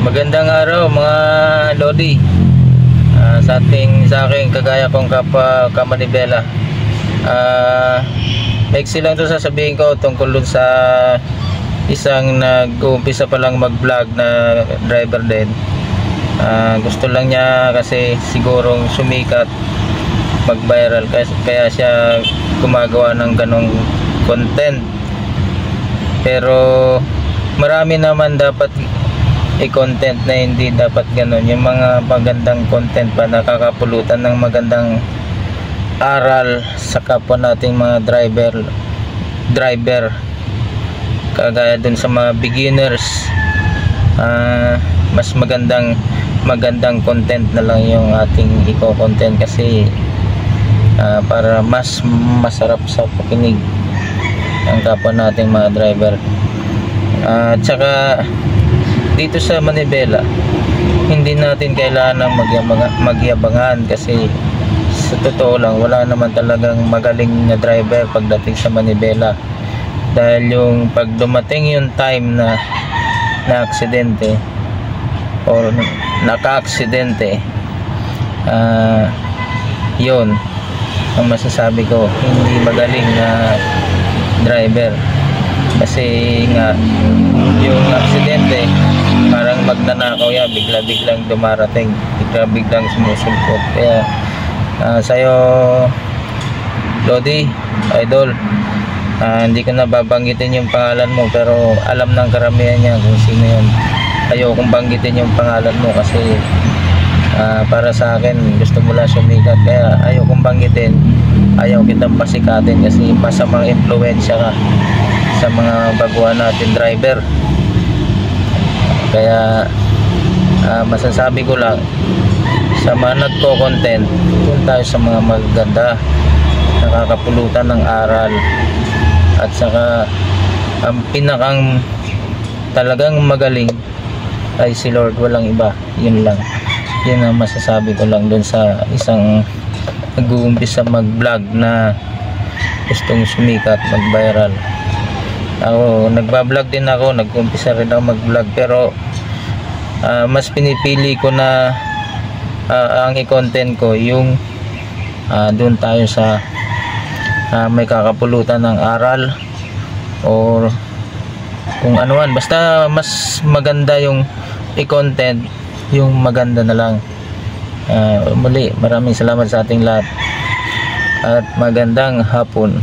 Magandang araw mga Lodi. Sa akin kagaya kong kamanibela. Maiksi lang to sasabihin ko tungkol dun sa isang nag-uumpisa pa lang mag-vlog na driver din. Gusto lang niya kasi sigurong sumikat, mag-viral, kaya siya gumagawa ng ganong content. Pero marami naman dapat i-content na hindi dapat ganon. Yung mga magandang content pa, nakakapulutan ng magandang aral sa kapwa nating mga driver kagaya dun sa mga beginners. Mas magandang content na lang yung ating i-content kasi para mas masarap sa pakinig ang kapwa nating mga driver. At saka dito sa Manibela, hindi natin kailangan magyabangan kasi sa totoo lang wala naman talagang magaling na driver pagdating sa Manibela. Dahil yung pag dumating yung time na aksidente or naka-aksidente, yun ang masasabi ko, hindi magaling na driver. Kasi nga yung aksidente parang magnanakaw yan, biglang dumarating, biglang sumusulpot. Kaya sa'yo Lodi, idol, hindi ko na babanggitin yung pangalan mo, pero alam ng karamihan niya kung sino yun. Ayokong banggitin yung pangalan mo kasi para sa akin gusto mo lang sumikat, kaya ayokong banggitin, ayaw kitang pasikatin kasi masamang impluwensya ka sa mga baguhan natin driver. Kaya masasabi ko lang sa mga nagko-content, doon tayo sa mga maganda, nakakapulutan ng aral. At saka ang pinakang talagang magaling ay si Lord, walang iba. Yun lang, yun ang masasabi ko lang doon sa isang nag-uumpisa mag-vlog na gustong sumikat, mag-viral. Ako, nagbablog din ako, nag-umpisa rin ako mag-vlog, pero mas pinipili ko na ang i-content ko yung doon tayo sa may kakapulutan ng aral or kung anuan, basta mas maganda yung i-content, yung maganda na lang. Muli, maraming salamat sa ating lahat at magandang hapon.